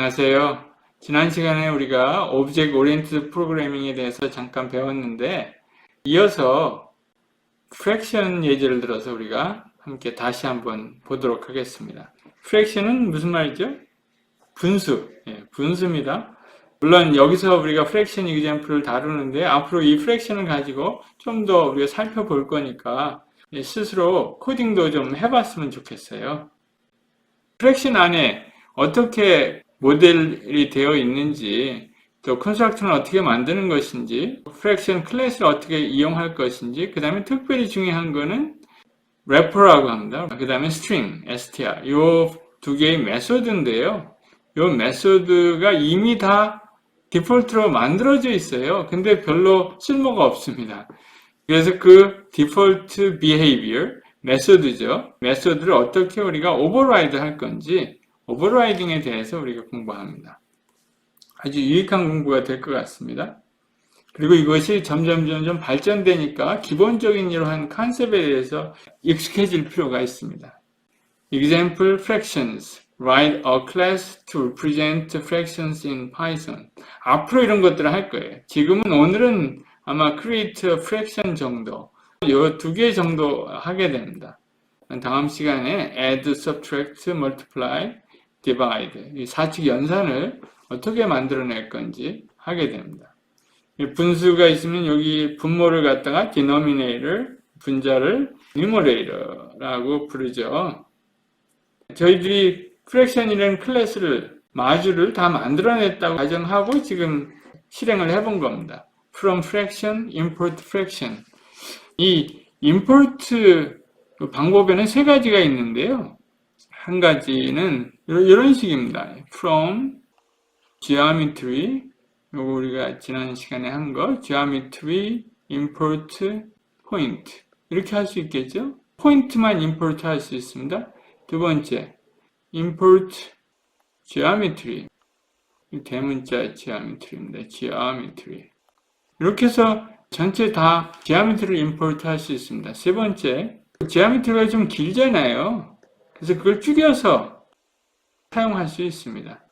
안녕하세요. 지난 시간에 우리가 오브젝트 오리엔티드 프로그래밍에 대해서 잠깐 배웠는데 이어서 프랙션 예제를 들어서 우리가 함께 다시 한번 보도록 하겠습니다. 프랙션은 무슨 말이죠? 분수, 분수입니다. 물론 여기서 우리가 프랙션 이그젬플을 다루는데 앞으로 이 프랙션을 가지고 좀 더 우리가 살펴볼 거니까 스스로 코딩도 좀 해봤으면 좋겠어요. 프랙션 안에 어떻게 모델이 되어 있는지, 또 컨스트럭터는 어떻게 만드는 것인지, 프랙션 클래스를 어떻게 이용할 것인지, 그 다음에 특별히 중요한 거는 래퍼라고 합니다. 그 다음에 string, str. 요 두 개의 메소드인데요. 요 메소드가 이미 다 디폴트로 만들어져 있어요. 근데 별로 쓸모가 없습니다. 그래서 그 디폴트 behavior, 메소드죠. 메소드를 어떻게 우리가 오버라이드 할 건지, 오버라이딩에 대해서 우리가 공부합니다. 아주 유익한 공부가 될 것 같습니다. 그리고 이것이 점점 발전되니까 기본적인 이러한 컨셉에 대해서 익숙해질 필요가 있습니다. Example fractions. Write a class to represent fractions in Python. 앞으로 이런 것들을 할 거예요. 오늘은 아마 create a fraction 정도, 이 두 개 정도 하게 됩니다. 다음 시간에 add, subtract, multiply, divide, 이 사칙 연산을 어떻게 만들어낼 건지 하게 됩니다. 분수가 있으면 여기 분모를 갖다가 denominator, 분자를 numerator라고 부르죠. 저희들이 fraction이라는 클래스를, 마주를 다 만들어냈다고 가정하고 지금 실행을 해본 겁니다. From fraction, import fraction. 이 import 방법에는 세 가지가 있는데요. 한 가지는 이런 식입니다. From geometry, 요거 우리가 지난 시간에 한 거, geometry, import, point. 이렇게 할 수 있겠죠? 포인트만 import 할 수 있습니다. 두 번째, import geometry. 대문자 geometry입니다. geometry. 이렇게 해서 전체 다 geometry를 import 할 수 있습니다. 세 번째, geometry가 좀 길잖아요. 그래서 그걸 줄여서 사용할 수 있습니다.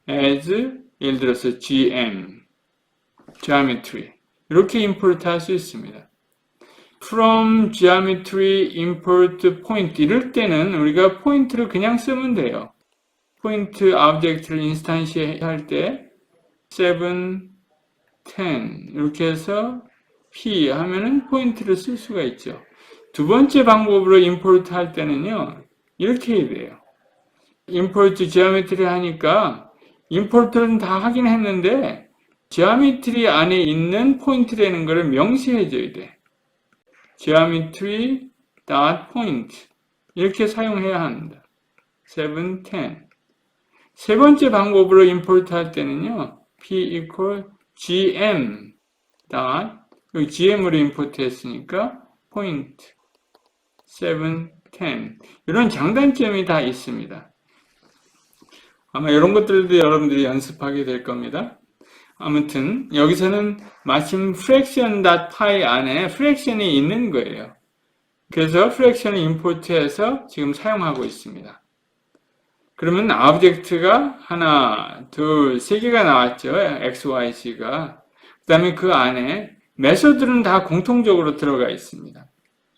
as, 예를 들어서 gm, geometry. 이렇게 import 할 수 있습니다. from geometry, import point. 이럴 때는 우리가 포인트를 그냥 쓰면 돼요. 포인트 오브젝트를 인스탄시에 할 때 7, 10 이렇게 해서 p 하면은 포인트를 쓸 수가 있죠. 두 번째 방법으로 import 할 때는요, 이렇게 해야 돼요. import geometry 하니까 import는 다 하긴 했는데 geometry 안에 있는 포인트라는 것을 명시해 줘야 돼. geometry dot point 이렇게 사용해야 합니다. 7, 10. 세 번째 방법으로 import 할 때는요, p equal gm dot, 여기 gm으로 import 했으니까 point 7, 10. 이런 장단점이 다 있습니다. 아마 이런 것들도 여러분들이 연습하게 될 겁니다. 아무튼 여기서는 마침 fraction.py 안에 fraction이 있는 거예요. 그래서 fraction을 import해서 지금 사용하고 있습니다. 그러면 오브젝트가 하나, 둘, 세 개가 나왔죠. x, y, z가. 그 다음에 그 안에 메소드는 다 공통적으로 들어가 있습니다.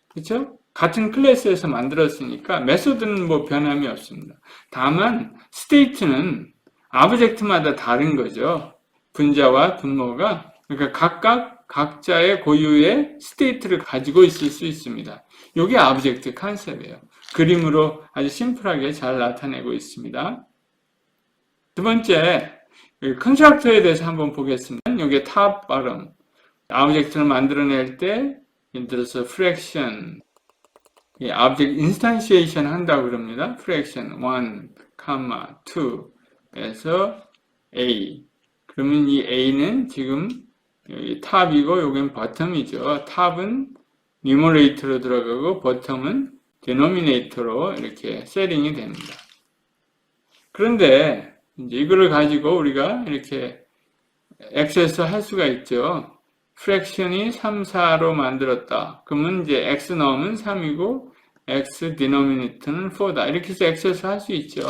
그렇죠? 같은 클래스에서 만들었으니까 메소드는 뭐 변함이 없습니다. 다만 스테이트는 오브젝트마다 다른 거죠. 분자와 분모가. 그러니까 각자의 고유의 스테이트를 가지고 있을 수 있습니다. 이게 오브젝트 컨셉이에요. 그림으로 아주 심플하게 잘 나타내고 있습니다. 두 번째, 컨스트럭터에 대해서 한번 보겠습니다. 이게 탑, 바텀. 오브젝트를 만들어낼 때 예를 들어서 fraction, 오브젝트 인스탄시에이션 한다고 그럽니다. fraction 1, 2에서 a. 그러면 이 a는 지금 여기 탑이고 여기는 bottom이죠. 탑은 numerator로 들어가고 bottom은 denominator로 이렇게 세팅이 됩니다. 그런데 이제 이거를 가지고 우리가 이렇게 액세스 할 수가 있죠. fraction이 3, 4로 만들었다. 그러면 이제 x 넣으면 3이고 x denominator는 4다. 이렇게 해서 액세스 할 수 있죠.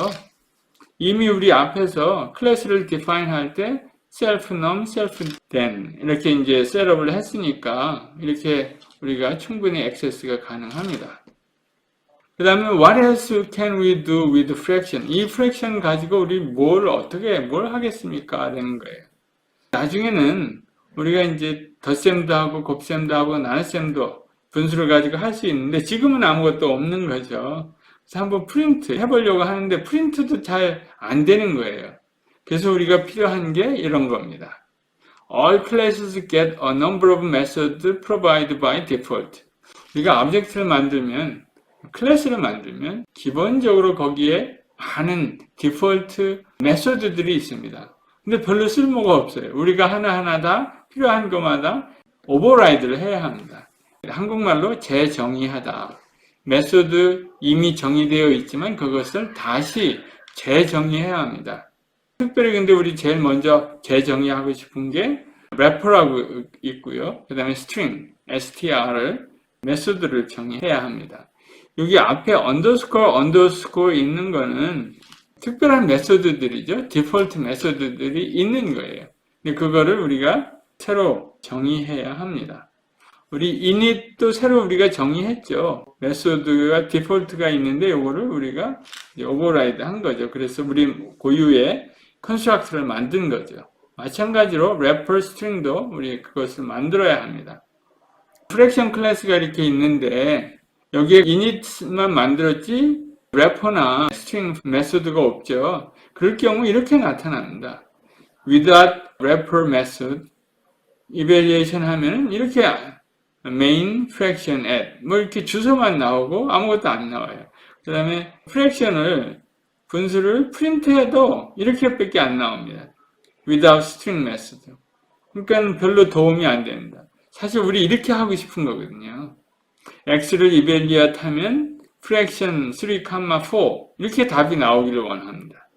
이미 우리 앞에서 클래스를 define 할 때 self num, self then 이렇게 이제 셋업을 했으니까 이렇게 우리가 충분히 액세스가 가능합니다. 그 다음에 what else can we do with fraction? 이 fraction 가지고 우리 뭘 하겠습니까? 라는 거예요. 나중에는 우리가 이제 덧셈도 하고 곱셈도 하고 나눗셈도 분수를 가지고 할 수 있는데 지금은 아무것도 없는 거죠. 그래서 한번 프린트 해보려고 하는데 프린트도 잘 안 되는 거예요. 그래서 우리가 필요한 게 이런 겁니다. All classes get a number of methods provided by default. 우리가 오브젝트를 만들면, 클래스를 만들면 기본적으로 거기에 많은 디폴트 메소드들이 있습니다. 근데 별로 쓸모가 없어요. 우리가 하나하나 다 필요한 것마다 오버라이드를 해야 합니다. 한국말로 재정의하다. 메소드 이미 정의되어 있지만 그것을 다시 재정의해야 합니다. 특별히 근데 우리 제일 먼저 재정의하고 싶은 게 래퍼라고 있고요. 그 다음에 string, str을 메소드를 정의해야 합니다. 여기 앞에 언더스코어 있는 거는 특별한 메소드들이죠. 디폴트 메소드들이 있는 거예요. 근데 그거를 우리가 새로 정의해야 합니다. 우리 init도 새로 우리가 정의했죠. 메소드가 디폴트가 있는데 이거를 우리가 오버라이드 한 거죠. 그래서 우리 고유의 컨스트럭트를 만든 거죠. 마찬가지로 래퍼 스트링도 우리 그것을 만들어야 합니다. 프랙션 클래스가 이렇게 있는데 여기에 init만 만들었지 래퍼나 스트링 메소드가 없죠. 그럴 경우 이렇게 나타납니다. without wrapper method evaluation 하면은 이렇게 main fraction at 뭐 이렇게 주소만 나오고 아무것도 안 나와요. 그 다음에 프랙션을 분수를 프린트해도 이렇게밖에 안 나옵니다. without string method. 그러니까 별로 도움이 안 됩니다. 사실 우리 이렇게 하고 싶은 거거든요. x를 evaluate 하면 fraction 3, 4 이렇게 답이 나오기를 원합니다.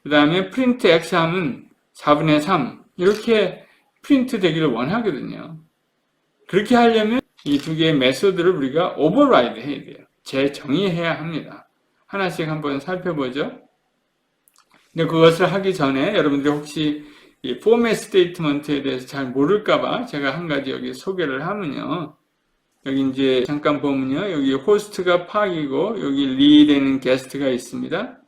그 다음에 print x 하면 4분의 3 이렇게 프린트 되기를 원하거든요. 그렇게 하려면 이 두 개의 메소드를 우리가 오버라이드 해야 돼요. 재정의해야 합니다. 하나씩 한번 살펴보죠. 근데 그것을 하기 전에 여러분들이 혹시 이 포맷 스테이트먼트에 대해서 잘 모를까봐 제가 한 가지 여기 소개를 하면요. 여기 이제 잠깐 보면요. 여기 호스트가 팍이고 여기 리되는 게스트가 있습니다.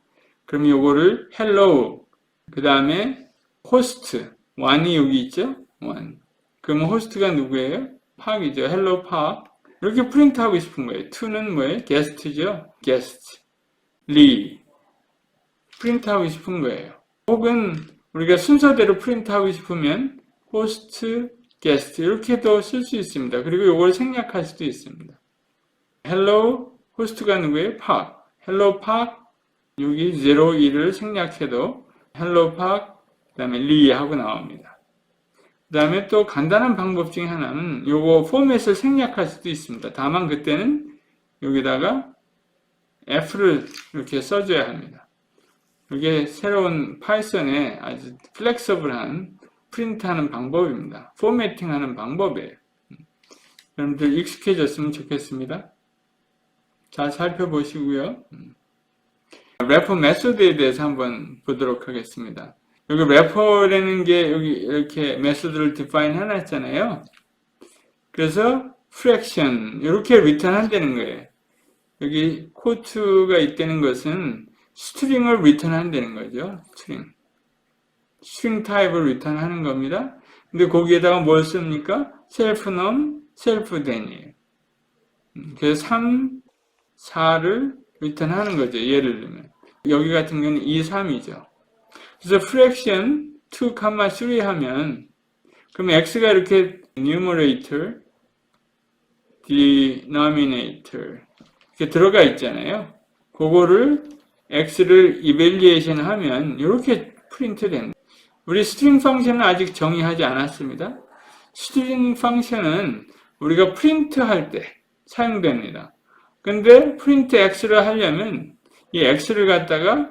그럼 요거를 hello 그 다음에 호스트 1이 여기 있죠? 1. 그러면 호스트가 누구예요? 팍이죠. hello 팍. 이렇게 프린트하고 싶은 거예요. 2는 뭐예요? 게스트죠? 게스트. 리. 프린트하고 싶은 거예요. 혹은 우리가 순서대로 프린트하고 싶으면 호스트, 게스트 이렇게도 쓸 수 있습니다. 그리고 이걸 생략할 수도 있습니다. hello, 호스트가 누구예요? 팍. hello 팍. 여기 0, 1을 생략해도 hello 팍, 그 다음에 리 하고 나옵니다. 그 다음에 또 간단한 방법 중에 하나는 요거 포맷을 생략할 수도 있습니다. 다만 그때는 여기다가 F를 이렇게 써줘야 합니다. 이게 새로운 파이썬의 아주 플렉서블한 프린트하는 방법입니다. 포매팅하는 방법이에요. 여러분들 익숙해졌으면 좋겠습니다. 잘 살펴보시고요. 래퍼 메소드에 대해서 한번 보도록 하겠습니다. 여기 래퍼라는 게 여기 이렇게 메소드를 define 해놨잖아요. 그래서 fraction 이렇게 return 한다는 거예요. 여기 quote가 있다는 것은 스트링을 return 한다는 거죠. 스트링 타입을 return 하는 겁니다. 근데 거기에다가 뭘 씁니까? self num, self then이에요. 그래서 3, 4를 return 하는 거죠. 예를 들면 여기 같은 경우는 2, 3이죠. 그래서 fraction 2, 3 하면 그럼 x가 이렇게 numerator, denominator 이렇게 들어가 있잖아요. 그거를 x를 evaluation 하면 이렇게 프린트 됩니다. 우리 string 펑션은 아직 정의하지 않았습니다. string 펑션은 우리가 프린트 할 때 사용됩니다. 근데 print x를 하려면 이 x를 갖다가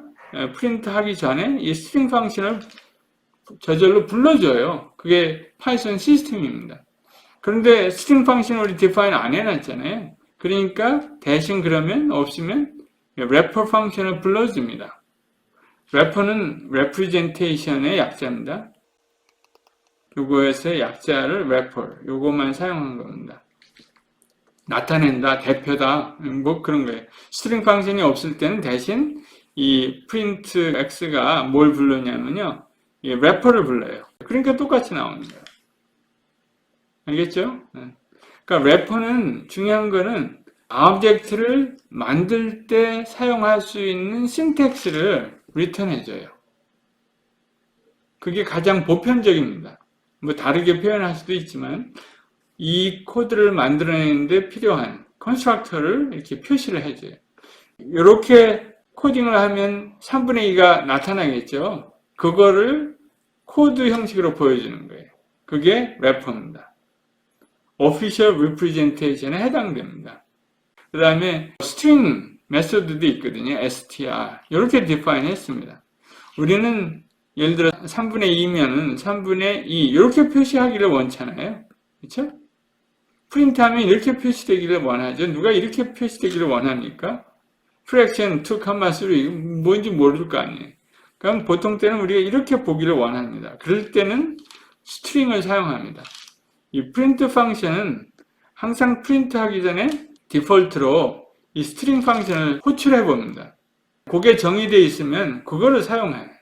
프린트 하기 전에 이 string 펑션을 저절로 불러줘요. 그게 파이썬 시스템입니다. 그런데 string 펑션을 우리 define 안 해놨잖아요. 그러니까 대신 그러면 없으면 wrapper 펑션을 불러줍니다. 래퍼는 representation의 약자입니다. 요거에서의 약자를 래퍼, 요것만 사용한 겁니다. 나타낸다, 대표다, 뭐 그런 거예요. 스트링 펑션이 없을 때는 대신 이 print x가 뭘 부르냐면요, 이 래퍼를 불러요. 그러니까 똑같이 나오는 거예요. 알겠죠? 그러니까 래퍼는 중요한 거는 오브젝트를 만들 때 사용할 수 있는 신텍스를 리턴해줘요. 그게 가장 보편적입니다. 뭐 다르게 표현할 수도 있지만 이 코드를 만들어내는데 필요한 컨스트럭터를 이렇게 표시를 해줘요. 이렇게 코딩을 하면 3분의 2가 나타나겠죠. 그거를 코드 형식으로 보여주는 거예요. 그게 래퍼입니다. Official Representation에 해당됩니다. 그 다음에 string 메소드도 있거든요. str. 이렇게 define 했습니다. 우리는 예를 들어 3분의 2면은 3분의 2 이렇게 표시하기를 원하잖아요. 그렇죠? 프린트하면 이렇게 표시되기를 원하죠. 누가 이렇게 표시되기를 원합니까? fraction 2, 3 뭔지 모를 거 아니에요. 그럼 보통 때는 우리가 이렇게 보기를 원합니다. 그럴 때는 string을 사용합니다. 이 print 펑션은 항상 프린트하기 전에 디폴트로 이 string 펑션을 호출해 봅니다. 그게 정의되어 있으면 그거를 사용해요.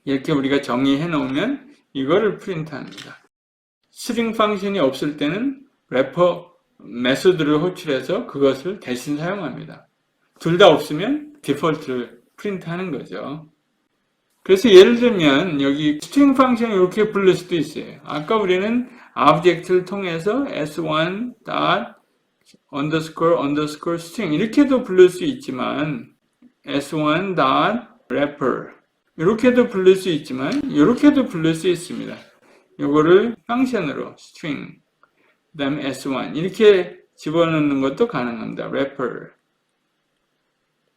이렇게 우리가 정의해 놓으면 이거를 프린트합니다. 스트링 펑션이 없을 때는 래퍼 메소드를 호출해서 그것을 대신 사용합니다. 둘 다 없으면 디폴트를 프린트하는 거죠. 그래서 예를 들면 여기 스트링 펑션을 이렇게 부를 수도 있어요. 아까 우리는 오브젝트를 통해서 s1 underscore string 이렇게도 부를 수 있지만 s1 wrapper 이렇게도 부를 수 있지만 이렇게도 부를 수 있습니다. 요거를 펑션으로 string 그 다음에 s1 이렇게 집어넣는 것도 가능합니다. wrapper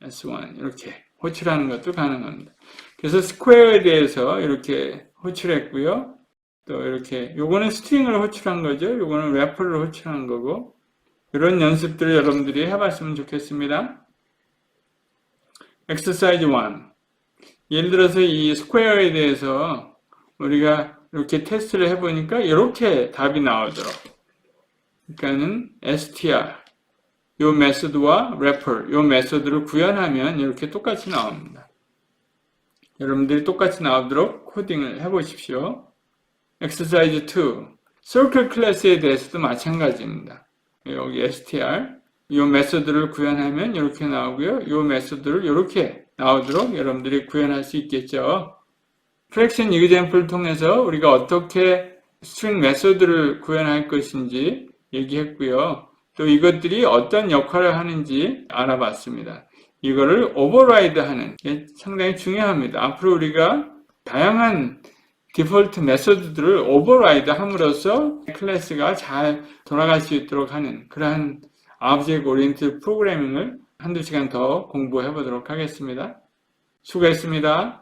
s1 이렇게 호출하는 것도 가능합니다. 그래서 스퀘어에 대해서 이렇게 호출했고요. 또 이렇게 요거는 스트링을 호출한 거죠. 요거는 래퍼를 호출한 거고 이런 연습들을 여러분들이 해봤으면 좋겠습니다. exercise 1 예를 들어서 이 스퀘어에 대해서 우리가 이렇게 테스트를 해보니까 이렇게 답이 나오더라고요. 그러니까는 str 요 메소드와 wrapper 요 메소드를 구현하면 이렇게 똑같이 나옵니다. 여러분들이 똑같이 나오도록 코딩을 해보십시오. exercise 2 circle 클래스에 대해서도 마찬가지입니다. 여기 str 요 메소드를 구현하면 이렇게 나오고요. 요 메소드를 이렇게 나오도록 여러분들이 구현할 수 있겠죠. fraction example을 통해서 우리가 어떻게 string 메소드를 구현할 것인지 얘기했고요. 또 이것들이 어떤 역할을 하는지 알아봤습니다. 이거를 override 하는 게 상당히 중요합니다. 앞으로 우리가 다양한 디폴트 메소드들을 override 함으로써 클래스가 잘 돌아갈 수 있도록 하는 그러한 Object Oriented Programming을 한두 시간 더 공부해 보도록 하겠습니다. 수고했습니다.